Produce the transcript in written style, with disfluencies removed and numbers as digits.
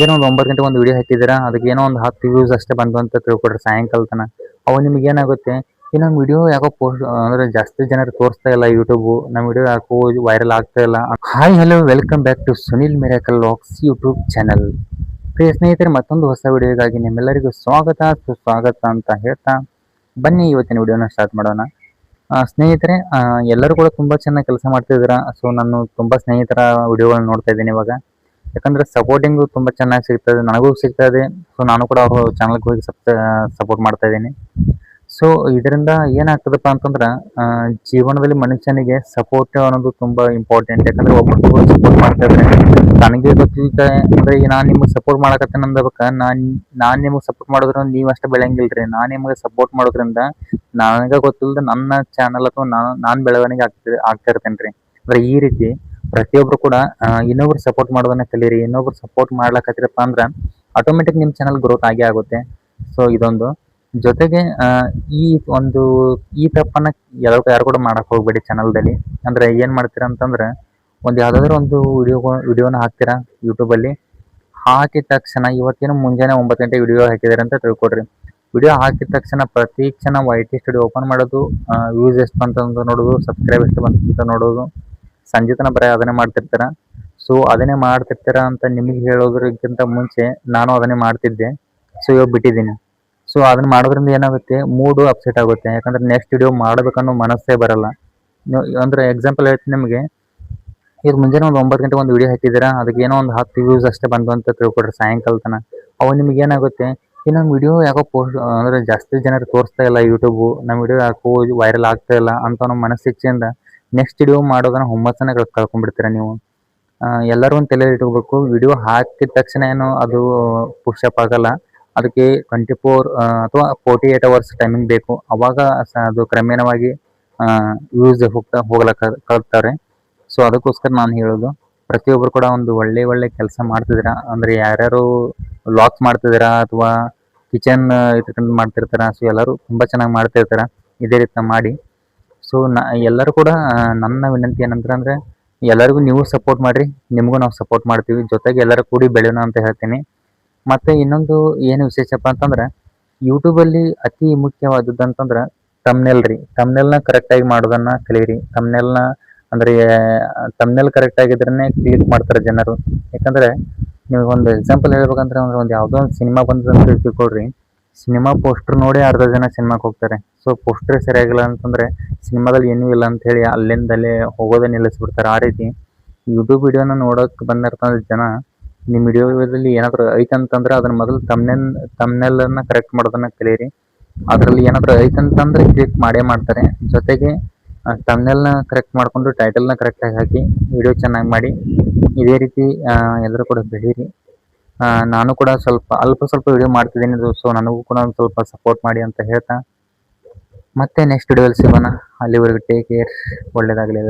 ಏನೋ ಒಂದು 9 ಗಂಟೆಗೆ ಒಂದು ವಿಡಿಯೋ ಹಾಕಿದ್ದೀರಾ, ಅದಕ್ಕೆ ಏನೋ ಒಂದು 10 ವ್ಯೂಸ್ ಅಷ್ಟೇ ಬಂತು ಅಂತ ತಿಳ್ಕೊಡ್ರಿ ಸಾಯಂಕಾಲ ತನ. ಅವಾಗ ನಿಮ್ಗೆ ಏನಾಗುತ್ತೆ, ಈ ನಮ್ಮ ವಿಡಿಯೋ ಯಾಕೋ ಪೋಸ್ಟ್ ಅಂದ್ರೆ ಜಾಸ್ತಿ ಜನರು ತೋರಿಸ್ತಾ ಇಲ್ಲ ಯೂಟ್ಯೂಬು, ನಮ್ಮ ವಿಡಿಯೋ ಯಾಕೋ ವೈರಲ್ ಆಗ್ತಾ ಇಲ್ಲ. Hi hello welcome back to Sunil miracle vlogs YouTube channel. ಪ್ರಿಯ ಸ್ನೇಹಿತರೆ, ಮತ್ತೊಂದು ಹೊಸ ವಿಡಿಯೋಗಾಗಿ ನಿಮ್ಮೆಲ್ಲರಿಗೂ ಸ್ವಾಗತ ಸುಸ್ವಾಗತ ಅಂತ ಹೇಳ್ತಾ ಬನ್ನಿ ಇವತ್ತಿನ ವಿಡಿಯೋನ ಸ್ಟಾರ್ಟ್ ಮಾಡೋಣ. ಸ್ನೇಹಿತರೆ, ಎಲ್ಲರೂ ಕೂಡ ತುಂಬಾ ಚೆನ್ನಾಗಿ ಕೆಲಸ ಮಾಡ್ತಿದ್ದೀರಾ. ಸೊ ನಾನು ತುಂಬಾ ಸ್ನೇಹಿತರ ವಿಡಿಯೋಗಳನ್ನ ನೋಡ್ತಾ ಇದ್ದೀನಿ ಇವಾಗ. ಯಾಕಂದ್ರೆ ಸಪೋರ್ಟಿಂಗು ತುಂಬಾ ಚೆನ್ನಾಗಿ ಸಿಗ್ತದೆ, ನನಗೂ ಸಿಗ್ತಾ ಇದೆ. ಸೊ ನಾನು ಕೂಡ ಅವ್ರ ಚಾನಲ್ಗೆ ಹೋಗಿ ಸಪೋರ್ಟ್ ಮಾಡ್ತಾ ಇದ್ದೀನಿ. ಸೊ ಇದರಿಂದ ಏನಾಗ್ತದಪ್ಪ ಅಂತಂದ್ರೆ, ಜೀವನದಲ್ಲಿ ಮನುಷ್ಯನಿಗೆ ಸಪೋರ್ಟ್ ಅನ್ನೋದು ತುಂಬಾ ಇಂಪಾರ್ಟೆಂಟ್. ಯಾಕಂದ್ರೆ ಒಬ್ಬರು ಸಪೋರ್ಟ್ ಮಾಡ್ತಾ ಇದ್ರೆ ನನಗೆ ಗೊತ್ತಿಲ್ಲ ಅಂದ್ರೆ, ಈಗ ನಾನು ನಿಮ್ಗೆ ಸಪೋರ್ಟ್ ಮಾಡಕತ್ತೇನೆ ಅಂದಬೇಕ, ನಾನ್ ನಿಮ್ಗೆ ಸಪೋರ್ಟ್ ಮಾಡಿದ್ರೆ ನೀವು ಅಷ್ಟೇ ಬೆಳೆಯಂಗಿಲ್ರಿ. ನಾನು ನಿಮ್ಗೆ ಸಪೋರ್ಟ್ ಮಾಡೋದ್ರಿಂದ ನನಗೆ ಗೊತ್ತಿಲ್ಲದ ನನ್ನ ಚಾನಲ್ ಅಥವಾ ನಾನು ಬೆಳವಣಿಗೆ ಆಗ್ತಾ ಇರ್ತೇನೆ ರೀ. ಅಂದ್ರೆ ಈ ರೀತಿ ಪ್ರತಿಯೊಬ್ರು ಕೂಡ ಇನ್ನೊಬ್ರು ಸಪೋರ್ಟ್ ಮಾಡೋದನ್ನ ಕಲೀರಿ. ಇನ್ನೊಬ್ರು ಸಪೋರ್ಟ್ ಮಾಡ್ಲಕತ್ತಿರಪ್ಪ ಅಂದ್ರೆ ಆಟೋಮೆಟಿಕ್ ನಿಮ್ಮ ಚಾನಲ್ ಗ್ರೋತ್ ಆಗೇ ಆಗುತ್ತೆ. ಸೊ ಇದೊಂದು ಜೊತೆಗೆ ಈ ಒಂದು ಈ ತಪ್ಪನ್ನ ಯಾರು ಕೂಡ ಮಾಡಕ್ ಹೋಗ್ಬೇಡಿ ಚಾನಲ್ದಲ್ಲಿ. ಅಂದ್ರೆ ಏನ್ ಮಾಡ್ತೀರಾ ಅಂತಂದ್ರೆ, ಯಾವ್ದಾದ್ರು ಒಂದು ವಿಡಿಯೋನ ಹಾಕ್ತೀರಾ ಯೂಟ್ಯೂಬಲ್ಲಿ. ಹಾಕಿದ ತಕ್ಷಣ ಇವತ್ತೇನು ಮುಂಜಾನೆ 9 ಗಂಟೆ ವಿಡಿಯೋ ಹಾಕಿದಾರೆ ಅಂತ ತಿಳ್ಕೊಡ್ರಿ. ವಿಡಿಯೋ ಹಾಕಿದ ತಕ್ಷಣ ಪ್ರತಿ ಕ್ಷಣ YT ಸ್ಟುಡಿಯೋ ಓಪನ್ ಮಾಡೋದು, ವ್ಯೂಸ್ ಎಷ್ಟು ಬಂತಂತ ನೋಡೋದು, ಸಬ್ಸ್ಕ್ರೈಬ್ ಎಷ್ಟು ಬಂತ ನೋಡೋದು, ಸಂಜೆ ತನಕ ಬರೀ ಅದನ್ನೇ ಮಾಡ್ತಿರ್ತಾರ. ಸೊ ಅದನ್ನೇ ಮಾಡ್ತಿರ್ತೀರಾ ಅಂತ ನಿಮಗೆ ಹೇಳೋದ್ರಕ್ಕಿಂತ ಮುಂಚೆ ನಾನು ಅದನ್ನೇ ಮಾಡ್ತಿದ್ದೆ. ಸೊ ಇವಾಗ ಬಿಟ್ಟಿದ್ದೀನಿ. ಸೊ ಅದನ್ನ ಮಾಡೋದ್ರಿಂದ ಏನಾಗುತ್ತೆ, ಮೂಡು ಅಪ್ಸೆಟ್ ಆಗುತ್ತೆ. ಯಾಕಂದ್ರೆ ನೆಕ್ಸ್ಟ್ ವಿಡಿಯೋ ಮಾಡ್ಬೇಕನ್ನೋ ಮನಸ್ಸೇ ಬರಲ್ಲ. ಅಂದ್ರೆ ಎಕ್ಸಾಂಪಲ್ ಹೇಳ್ತೀನಿ ನಿಮಗೆ, ಈಗ ಮುಂಜಾನೆ ಒಂದು 9 ಗಂಟೆಗೆ ಒಂದು ವಿಡಿಯೋ ಹಾಕಿದ್ದೀರಾ, ಅದಕ್ಕೆ ಏನೋ ಒಂದು 10 ವ್ಯೂಸ್ ಅಷ್ಟೇ ಬಂತು ಅಂತ ತಿಳ್ಕೊಡ್ರಿ ಸಾಯಂಕಾಲ ತನ. ಅವಾಗ ನಿಮ್ಗೆ ಏನಾಗುತ್ತೆ, ಈ ನಮ್ಮ ವಿಡಿಯೋ ಯಾಕೋ ಪೋಸ್ಟ್ ಅಂದ್ರೆ ಜಾಸ್ತಿ ಜನರು ತೋರಿಸ್ತಾ ಇಲ್ಲ ಯೂಟ್ಯೂಬು, ನಮ್ಮ ವಿಡಿಯೋ ಯಾಕೋ ವೈರಲ್ ಆಗ್ತಾ ಇಲ್ಲ ಅಂತ ನಮ್ಮ ಮನಸ್ಸಿಚ್ಛೆಯಿಂದ ನೆಕ್ಸ್ಟ್ ವಿಡಿಯೋ ಮಾಡೋದನ್ನ ಹುಮ್ಮಸ್ಸನ್ನ ಕಳ್ಕೊಂಡ್ಬಿಡ್ತೀರಾ ನೀವು. ಎಲ್ಲರೂ ಒಂದು ತಲೆಯಲ್ಲಿ ಇಟ್ಕೋಬೇಕು, ವಿಡಿಯೋ ಹಾಕಿದ ತಕ್ಷಣ ಏನು ಅದು ಪುಷಪ್ ಆಗಲ್ಲ. ಅದಕ್ಕೆ 24 ಅಥವಾ 48 ಅವರ್ಸ್ ಟೈಮಿಂಗ್ ಬೇಕು. ಅವಾಗ ಅದು ಕ್ರಮೇಣವಾಗಿ ವ್ಯೂಸ್ ಕಳ್ತಾರೆ. ಸೊ ಅದಕ್ಕೋಸ್ಕರ ನಾನು ಹೇಳೋದು, ಪ್ರತಿಯೊಬ್ಬರು ಕೂಡ ಒಂದು ಒಳ್ಳೆ ಕೆಲಸ ಮಾಡ್ತಿದ್ದೀರಾ ಅಂದ್ರೆ, ಯಾರ್ಯಾರು ವ್ಲಾಗ್ಸ್ ಮಾಡ್ತಿದ್ದೀರಾ ಅಥವಾ ಕಿಚನ್ ಇಟ್ಕೊಂಡು ಮಾಡ್ತಿರ್ತಾರ, ಸೊ ಎಲ್ಲರೂ ತುಂಬಾ ಚೆನ್ನಾಗಿ ಮಾಡ್ತಿರ್ತಾರ. ಇದೇ ರೀತಿ ಮಾಡಿ. ಸೊ ಎಲ್ಲರೂ ಕೂಡ ನನ್ನ ವಿನಂತಿ ಏನಂದ್ರೆ ಅಂದ್ರೆ, ಎಲ್ಲರಿಗೂ ನೀವು ಸಪೋರ್ಟ್ ಮಾಡ್ರಿ, ನಿಮಗೂ ನಾವು ಸಪೋರ್ಟ್ ಮಾಡ್ತೀವಿ. ಜೊತೆಗೆ ಎಲ್ಲರೂ ಕೂಡಿ ಬೆಳೆಯೋಣ ಅಂತ ಹೇಳ್ತೀನಿ. ಮತ್ತೆ ಇನ್ನೊಂದು ಏನು ವಿಶೇಷಪ್ಪ ಅಂತಂದ್ರೆ, ಯೂಟ್ಯೂಬಲ್ಲಿ ಅತಿ ಮುಖ್ಯವಾದದ್ದು ಅಂತಂದ್ರೆ ತಮ್ನೆಲ್ ರೀ. ತಮ್ನೆಲ್ನ ಕರೆಕ್ಟಾಗಿ ಮಾಡೋದನ್ನ ಕಲೀರಿ. ಅಂದ್ರೆ ತಮ್ನೆಲ್ ಕರೆಕ್ಟ್ ಆಗಿದ್ರೇ ಕ್ಲಿಕ್ ಮಾಡ್ತಾರೆ ಜನರು. ಯಾಕಂದ್ರೆ ನೀವು ಒಂದು ಎಕ್ಸಾಂಪಲ್ ಹೇಳ್ಬೇಕಂದ್ರೆ, ಒಂದು ಯಾವುದೋ ಒಂದು ಸಿನಿಮಾ ಬಂದಂತ ತಿಳ್ಕೊಳ್ರಿ, ಸಿನಿಮಾ ಪೋಸ್ಟರ್ ನೋಡಿ ಅರ್ಧ ಜನ ಸಿನಿಮಾಕ್ಕೆ ಹೋಗ್ತಾರೆ. ಸೊ ಪೋಸ್ಟರ್ ಸರಿಯಾಗಿಲ್ಲ ಅಂತಂದ್ರೆ ಸಿನಿಮಾದಲ್ಲಿ ಏನೂ ಇಲ್ಲ ಅಂತ ಹೇಳಿ ಅಲ್ಲಿಂದಲೇ ಹೋಗೋದೇ ನಿಲ್ಲಿಸ್ಬಿಡ್ತಾರೆ. ಆ ರೀತಿ ಯೂಟ್ಯೂಬ್ ವಿಡಿಯೋನ ನೋಡೋಕೆ ಬಂದಿರ್ತಂದ್ರೆ ಜನ, ನಿಮ್ಮ ವಿಡಿಯೋದಲ್ಲಿ ಏನಾದರೂ ಐತಂತಂದ್ರೆ ಅದನ್ನ ಮೊದಲು ತಮ್ನೆಲ್ಲನ್ನ ಕರೆಕ್ಟ್ ಮಾಡೋದನ್ನ ಕಲೀರಿ. ಅದರಲ್ಲಿ ಏನಾದರೂ ಐತಂತಂದ್ರೆ ಕ್ಲಿಕ್ ಮಾಡೇ ಮಾಡ್ತಾರೆ. ಜೊತೆಗೆ ತಮ್ನೆಲ್ನ ಕರೆಕ್ಟ್ ಮಾಡಿಕೊಂಡು ಟೈಟಲ್ನ ಕರೆಕ್ಟಾಗಿ ಹಾಕಿ ವಿಡಿಯೋ ಚೆನ್ನಾಗಿ ಮಾಡಿ. ಇದೇ ರೀತಿ ಎಲ್ಲರೂ ಕೂಡ ಬೆಳೀರಿ. ನಾನು ಕೂಡ ಅಲ್ಪ ಸ್ವಲ್ಪ ವಿಡಿಯೋ ಮಾಡ್ತಿದ್ದೀನಿ. ಸೊ ನನಗೂ ಕೂಡ ಒಂದು ಸ್ವಲ್ಪ ಸಪೋರ್ಟ್ ಮಾಡಿ ಅಂತ ಹೇಳ್ತಾ, ಮತ್ತೆ ನೆಕ್ಸ್ಟ್ ವಿಡಿಯೋದಲ್ಲಿ ಸಿಗೋಣ. ಅಲ್ಲಿವರೆಗೂ ಟೇಕ್ ಕೇರ್. ಒಳ್ಳೆಯದಾಗಲಿ.